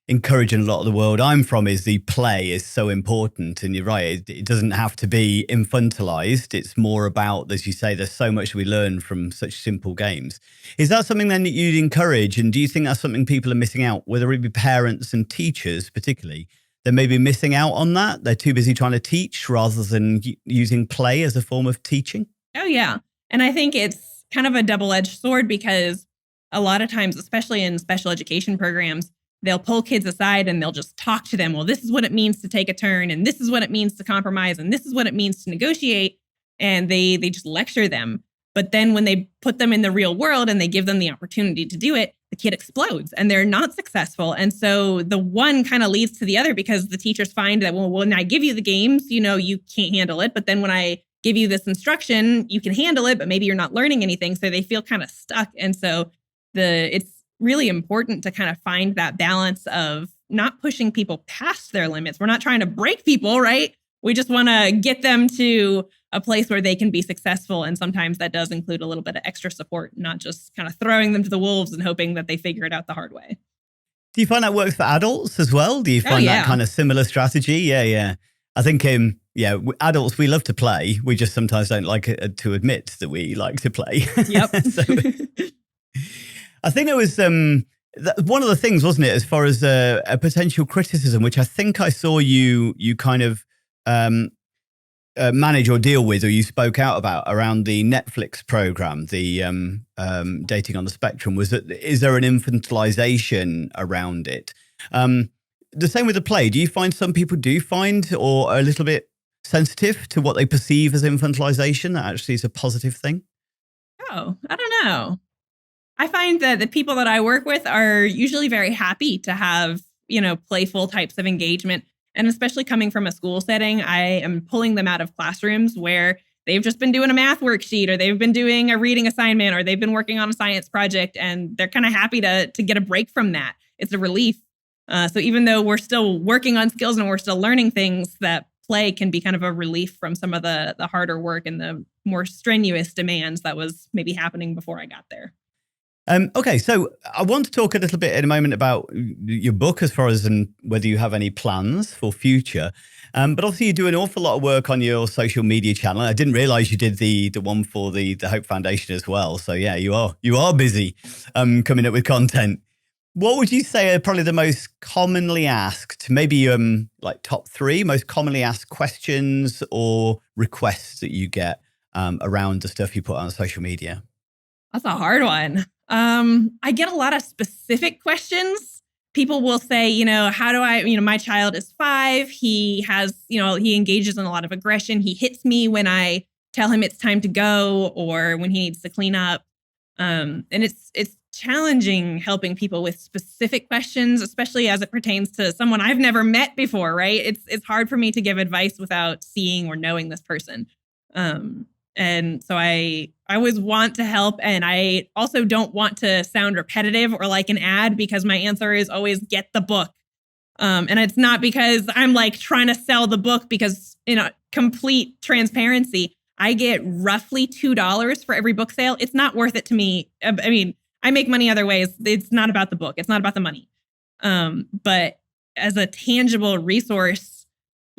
encourage in a lot of the world I'm from is the play is so important. And you're right, it doesn't have to be infantilized. It's more about, as you say, there's so much we learn from such simple games. Is that something then that you'd encourage? And do you think that's something people are missing out, whether it be parents and teachers particularly? They're maybe missing out on that. They're too busy trying to teach rather than using play as a form of teaching. Oh, yeah. And I think it's kind of a double-edged sword because a lot of times, especially in special education programs, they'll pull kids aside and they'll just talk to them. Well, this is what it means to take a turn, and this is what it means to compromise, and this is what it means to negotiate. And they just lecture them. But then when they put them in the real world and they give them the opportunity to do it, the kid explodes and they're not successful. And so the one kind of leads to the other because the teachers find that, well, when I give you the games, you can't handle it. But then when I give you this instruction, you can handle it, but maybe you're not learning anything. So they feel kind of stuck. And so it's really important to kind of find that balance of not pushing people past their limits. We're not trying to break people, right? We just want to get them to a place where they can be successful. And sometimes that does include a little bit of extra support, not just kind of throwing them to the wolves and hoping that they figure it out the hard way. Do you find that works for adults as well? Do you find that kind of similar strategy? Yeah. I think, adults, we love to play. We just sometimes don't like to admit that we like to play. Yep. So, I think there was one of the things, wasn't it, as far as a potential criticism, which I think I saw you kind of manage or deal with, or you spoke out about around the Netflix program, the Dating on the Spectrum, was that is there an infantilization around it? The same with the play. Do you find some people do find or are a little bit sensitive to what they perceive as infantilization that actually is a positive thing? Oh, I don't know. I find that the people that I work with are usually very happy to have, playful types of engagement. And especially coming from a school setting, I am pulling them out of classrooms where they've just been doing a math worksheet or they've been doing a reading assignment or they've been working on a science project and they're kind of happy to get a break from that. It's a relief. So even though we're still working on skills and we're still learning things, that play can be kind of a relief from some of the harder work and the more strenuous demands that was maybe happening before I got there. Okay, so I want to talk a little bit in a moment about your book as far as and whether you have any plans for future. But obviously you do an awful lot of work on your social media channel. I didn't realize you did the one for the Hope Foundation as well. So yeah, you are busy coming up with content. What would you say are probably the most commonly asked, maybe like top 3 most commonly asked questions or requests that you get around the stuff you put on social media? That's a hard one. I get a lot of specific questions. People will say, how do I, my child is 5. He has, he engages in a lot of aggression. He hits me when I tell him it's time to go or when he needs to clean up. And it's challenging helping people with specific questions, especially as it pertains to someone I've never met before, right? It's hard for me to give advice without seeing or knowing this person. And so I always want to help. And I also don't want to sound repetitive or like an ad because my answer is always get the book. And it's not because I'm like trying to sell the book because, complete transparency, I get roughly $2 for every book sale. It's not worth it to me. I mean, I make money other ways. It's not about the book. It's not about the money. But as a tangible resource,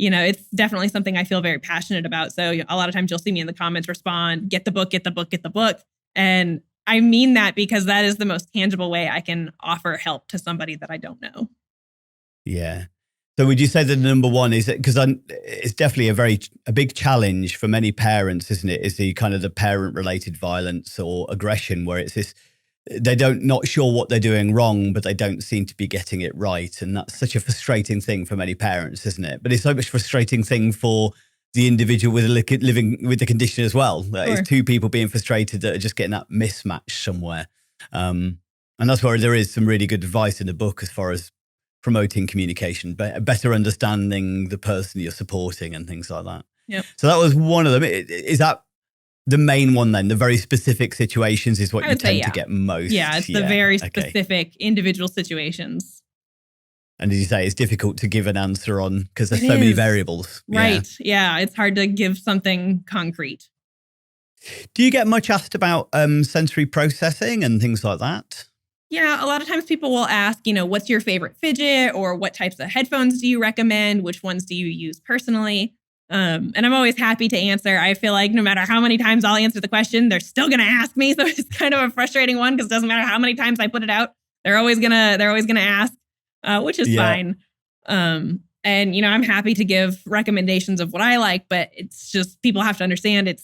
it's definitely something I feel very passionate about. So a lot of times you'll see me in the comments respond, get the book, get the book, get the book. And I mean that because that is the most tangible way I can offer help to somebody that I don't know. Yeah. So would you say that the number one is because it's definitely a big challenge for many parents, isn't it? Is the kind of the parent related violence or aggression where it's this, they don't not sure what they're doing wrong, but they don't seem to be getting it right. And that's such a frustrating thing for many parents, isn't it? But it's so much frustrating thing for the individual living with the condition as well. Sure. It's 2 people being frustrated that are just getting that mismatch somewhere. And that's where there is some really good advice in the book as far as promoting communication, better understanding the person you're supporting and things like that. Yep. So that was one of them. Is that the main one then? The very specific situations is what you tend to get most? Yeah, it's the very specific individual situations. And as you say, it's difficult to give an answer on because there's so many variables. Right. Yeah, it's hard to give something concrete. Do you get much asked about sensory processing and things like that? Yeah, a lot of times people will ask, what's your favorite fidget, or what types of headphones do you recommend? Which ones do you use personally? And I'm always happy to answer. I feel like no matter how many times I'll answer the question, they're still going to ask me. So it's kind of a frustrating one, because it doesn't matter how many times I put it out. They're always going to ask, which is fine. And, I'm happy to give recommendations of what I like, but it's just, people have to understand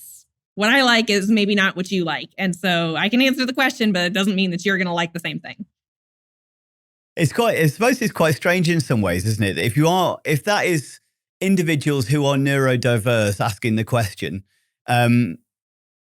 what I like is maybe not what you like. And so I can answer the question, but it doesn't mean that you're going to like the same thing. I suppose it's quite strange in some ways, isn't it? If that is individuals who are neurodiverse asking the question,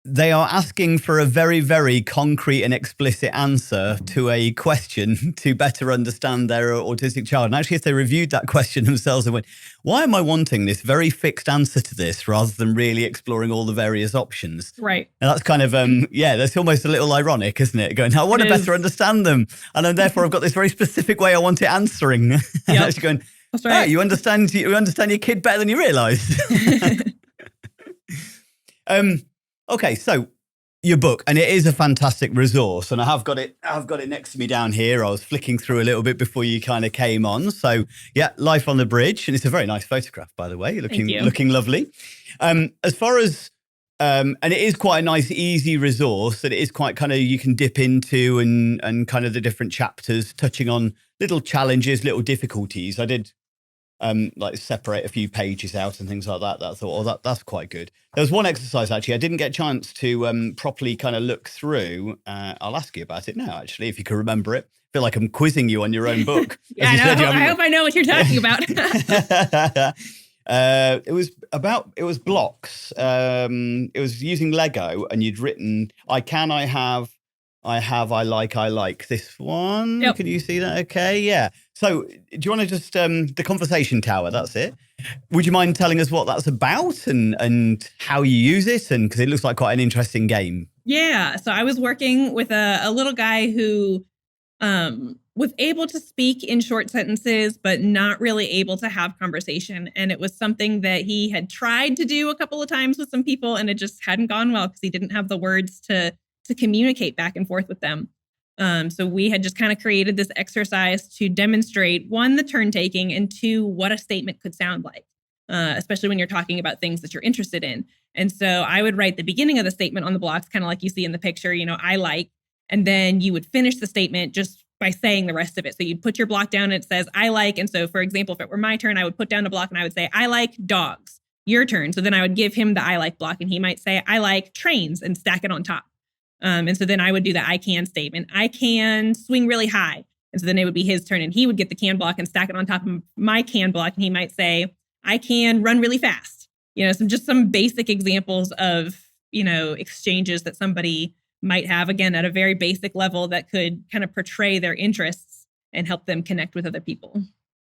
they are asking for a very, very concrete and explicit answer to a question to better understand their autistic child. And actually, if they reviewed that question themselves and went, why am I wanting this very fixed answer to this rather than really exploring all the various options? Right. And that's kind of, that's almost a little ironic, isn't it? Going, I want to better understand them. And then therefore I've got this very specific way I want it answering. Yep. And actually going, that's right. You understand your kid better than you realise. Okay, so your book, and it is a fantastic resource, and I've got it next to me down here. I was flicking through a little bit before you kind of came on. So yeah, Life on the Bridge, and it's a very nice photograph, by the way, looking lovely. As far as and it is quite a nice, easy resource that it is quite kind of you can dip into and kind of the different chapters touching on little challenges, little difficulties. I did like separate a few pages out and things like that. I thought, that's quite good. There was one exercise, actually, I didn't get a chance to properly kind of look through. I'll ask you about it now, actually, if you can remember it. I feel like I'm quizzing you on your own book. Yeah, I hope I know what you're talking about. It was blocks. It was using Lego, and you'd written, I like this one. Yep. Can you see that? Okay. Yeah. So do you want to just, the conversation tower, that's it. Would you mind telling us what that's about and how you use it? And because it looks like quite an interesting game. Yeah. So I was working with a little guy who was able to speak in short sentences, but not really able to have conversation. And it was something that he had tried to do a couple of times with some people, and it just hadn't gone well because he didn't have the words to communicate back and forth with them. So we had just kind of created this exercise to demonstrate, one, the turn taking, and two, what a statement could sound like, especially when you're talking about things that you're interested in. And so I would write the beginning of the statement on the blocks, kind of like you see in the picture, I like, and then you would finish the statement just by saying the rest of it. So you'd put your block down and it says, I like. And so, for example, if it were my turn, I would put down a block and I would say, I like dogs. Your turn. So then I would give him the I like block, and he might say, I like trains, and stack it on top. And so then I would do the I can statement. I can swing really high. And so then it would be his turn, and he would get the can block and stack it on top of my can block. And he might say, I can run really fast. Some basic examples of, exchanges that somebody might have, again, at a very basic level that could kind of portray their interests and help them connect with other people.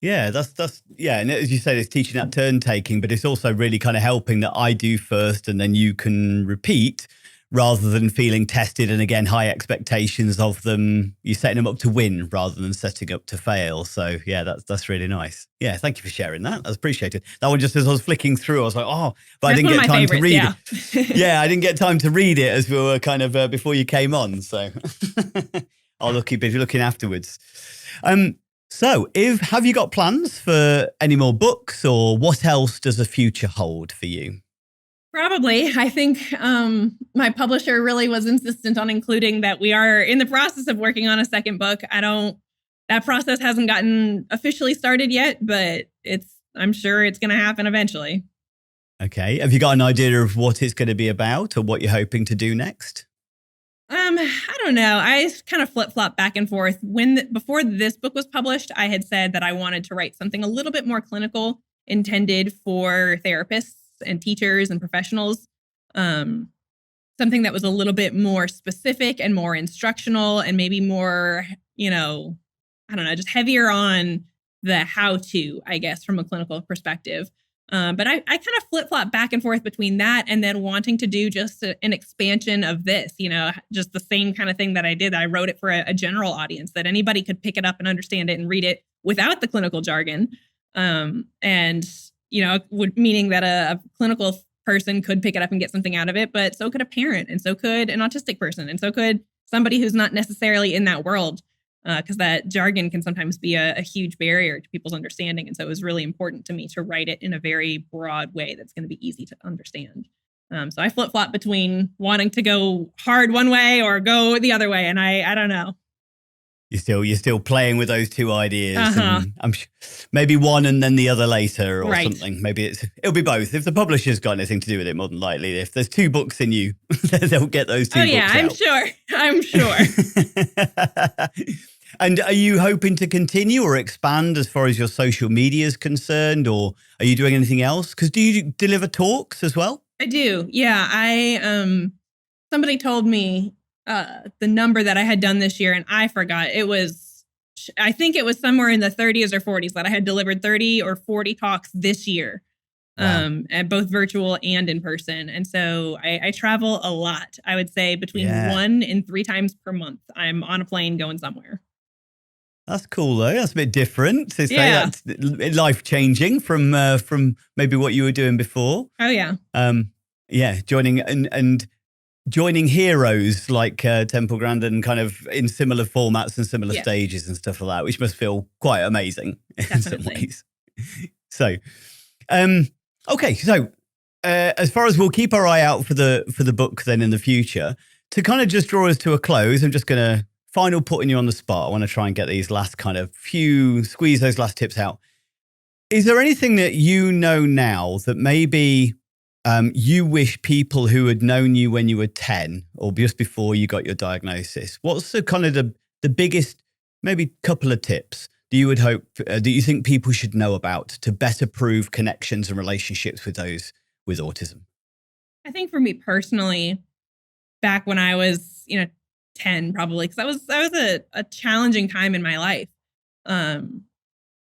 Yeah, that's And as you said, it's teaching that turn taking, but it's also really kind of helping that I do first and then you can repeat, rather than feeling tested and, again, high expectations of them. You're setting them up to win rather than setting up to fail. So, yeah, that's really nice. Yeah, thank you for sharing that. That's appreciated. That one, just as I was flicking through, I was like, but I didn't get time to read it. Yeah, I didn't get time to read it as we were kind of before you came on. So I'll look if you're looking afterwards. So have you got plans for any more books, or what else does the future hold for you? Probably. I think my publisher really was insistent on including that we are in the process of working on a second book. That process hasn't gotten officially started yet, but I'm sure it's going to happen eventually. Okay. Have you got an idea of what it's going to be about or what you're hoping to do next? I don't know. I kind of flip-flop back and forth. Before this book was published, I had said that I wanted to write something a little bit more clinical, intended for therapists and teachers and professionals, something that was a little bit more specific and more instructional and maybe more, just heavier on the how-to, I guess, from a clinical perspective. But I kind of flip-flop back and forth between that and then wanting to do just an expansion of this, just the same kind of thing that I did. I wrote it for a general audience, that anybody could pick it up and understand it and read it without the clinical jargon. Meaning that a clinical person could pick it up and get something out of it, but so could a parent, and so could an autistic person, and so could somebody who's not necessarily in that world, because that jargon can sometimes be a huge barrier to people's understanding. And so it was really important to me to write it in a very broad way that's going to be easy to understand. So I flip-flop between wanting to go hard one way or go the other way, and I don't know. You're still playing with those two ideas. And I'm sure maybe one and then the other later or something. Maybe it'll be both. If the publisher's got anything to do with it, more than likely, if there's 2 books in you, they'll get those 2 books out. I'm sure. And are you hoping to continue or expand as far as your social media is concerned, or are you doing anything else? Because do you deliver talks as well? I do. Yeah. Somebody told me the number that I had done this year, and I forgot. I think it was somewhere in the 30s or 40s that I had delivered 30 or 40 talks this year, at both virtual and in person. And so I travel a lot. I would say between 1 and 3 times per month, I'm on a plane going somewhere. That's cool, though. That's a bit different. So that's life-changing from maybe what you were doing before. Oh, yeah. Joining and joining heroes like Temple Grandin, kind of in similar formats and similar stages and stuff like that, which must feel quite amazing in some ways. So, okay. So, as far as we'll keep our eye out for the book then in the future, to kind of just draw us to a close, I'm just going to putting you on the spot. I want to try and get these last kind of squeeze those last tips out. Is there anything that you know now that maybe you wish people who had known you when you were 10 or just before you got your diagnosis? What's the kind of the biggest, maybe couple of tips that you would hope, that you think people should know about to better prove connections and relationships with those with autism? I think for me personally, back when I was, 10 probably, because that was a challenging time in my life. Failing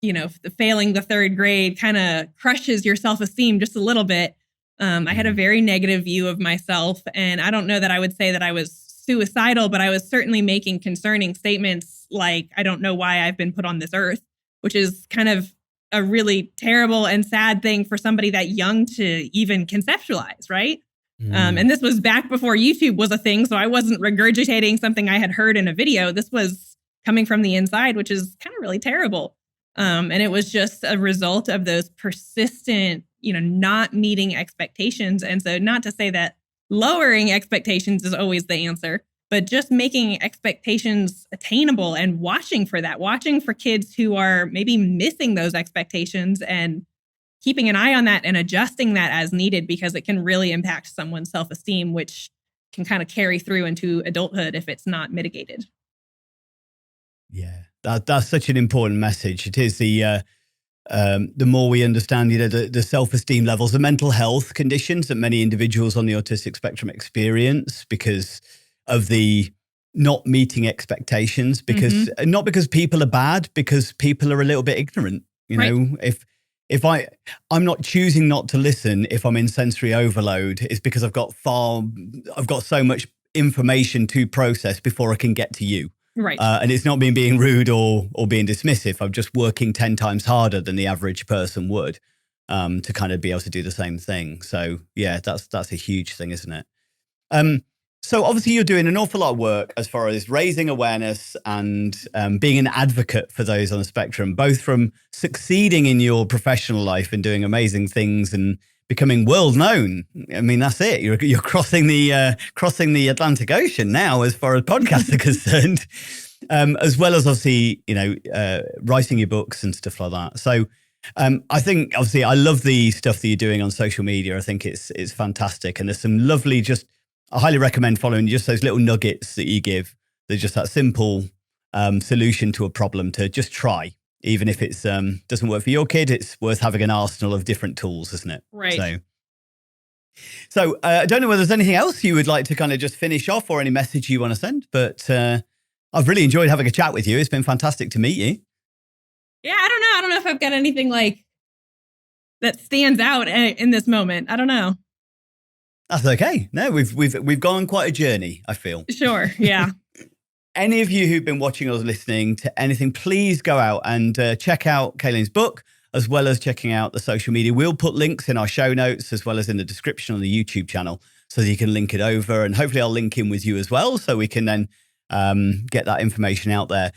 the 3rd grade kind of crushes your self-esteem just a little bit. I had a very negative view of myself, and I don't know that I would say that I was suicidal, but I was certainly making concerning statements like, I don't know why I've been put on this earth, which is kind of a really terrible and sad thing for somebody that young to even conceptualize, right? And this was back before YouTube was a thing, so I wasn't regurgitating something I had heard in a video. This was coming from the inside, which is kind of really terrible. And it was just a result of those persistent, not meeting expectations. And so not to say that lowering expectations is always the answer, but just making expectations attainable and watching for kids who are maybe missing those expectations and keeping an eye on that and adjusting that as needed, because it can really impact someone's self-esteem, which can kind of carry through into adulthood if it's not mitigated. Yeah, that's such an important message. It is the more we understand, the self-esteem levels, the mental health conditions that many individuals on the autistic spectrum experience because of the not meeting expectations, because not because people are bad, because people are a little bit ignorant. You know, if I'm not choosing not to listen if I'm in sensory overload, it's because I've got so much information to process before I can get to you. Right. And it's not me being rude or being dismissive. I'm just working 10 times harder than the average person would to kind of be able to do the same thing. So yeah, that's a huge thing, isn't it? So obviously you're doing an awful lot of work as far as raising awareness and being an advocate for those on the spectrum, both from succeeding in your professional life and doing amazing things and becoming world known. I mean, that's it. You're crossing the Atlantic Ocean now, as far as podcasts are concerned, as well as obviously, writing your books and stuff like that. So I think obviously I love the stuff that you're doing on social media. I think it's fantastic, and there's some lovely. I highly recommend following just those little nuggets that you give. They're just that simple solution to a problem to just try. Even if it doesn't work for your kid, it's worth having an arsenal of different tools, isn't it? Right. So I don't know whether there's anything else you would like to kind of just finish off or any message you want to send, but I've really enjoyed having a chat with you. It's been fantastic to meet you. Yeah, I don't know. I don't know if I've got anything like that stands out in this moment. I don't know. That's okay. No, we've gone on quite a journey, I feel. Sure. Yeah. Any of you who've been watching or listening to anything, please go out and check out Kaelynn's book. as well as checking out the social media. We'll put links in our show notes as well as in the description on the YouTube channel so that you can link it over. And hopefully I'll link in with you as well so we can then get that information out there.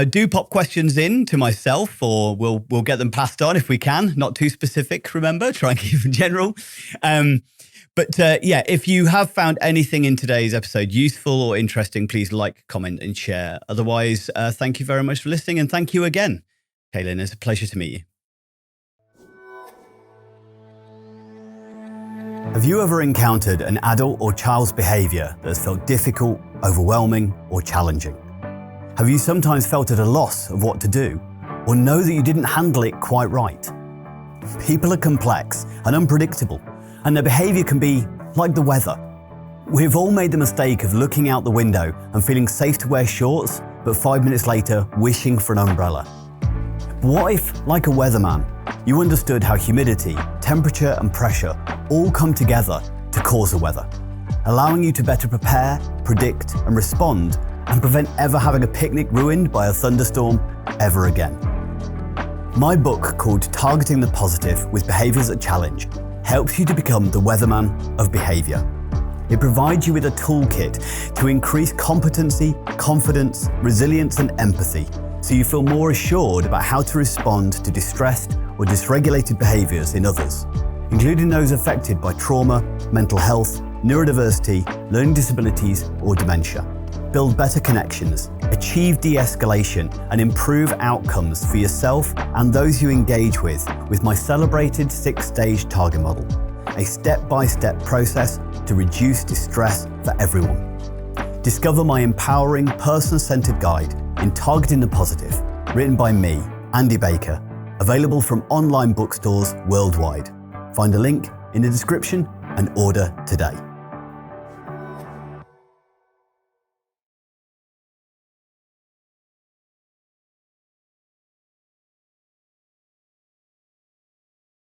Do pop questions in to myself, or we'll get them passed on if we can. Not too specific, remember, try and keep them general. But if you have found anything in today's episode useful or interesting, please like, comment and share. Otherwise, thank you very much for listening. And thank you again, Kaelynn. It's a pleasure to meet you. Have you ever encountered an adult or child's behavior that has felt difficult, overwhelming, or challenging? Have you sometimes felt at a loss of what to do, or know that you didn't handle it quite right? People are complex and unpredictable, and their behavior can be like the weather. We've all made the mistake of looking out the window and feeling safe to wear shorts, but 5 minutes later, wishing for an umbrella. What if, like a weatherman, you understood how humidity, temperature, and pressure all come together to cause the weather, allowing you to better prepare, predict, and respond, and prevent ever having a picnic ruined by a thunderstorm ever again? My book, called Targeting the Positive with Behaviors that Challenge, helps you to become the weatherman of behavior. It provides you with a toolkit to increase competency, confidence, resilience, and empathy, so you feel more assured about how to respond to distressed or dysregulated behaviors in others, including those affected by trauma, mental health, neurodiversity, learning disabilities, or dementia. Build better connections, achieve de-escalation, and improve outcomes for yourself and those you engage with my celebrated 6-stage target model, a step-by-step process to reduce distress for everyone. Discover my empowering, person-centered guide in Targeting the Positive, written by me, Andy Baker, available from online bookstores worldwide. Find a link in the description and order today.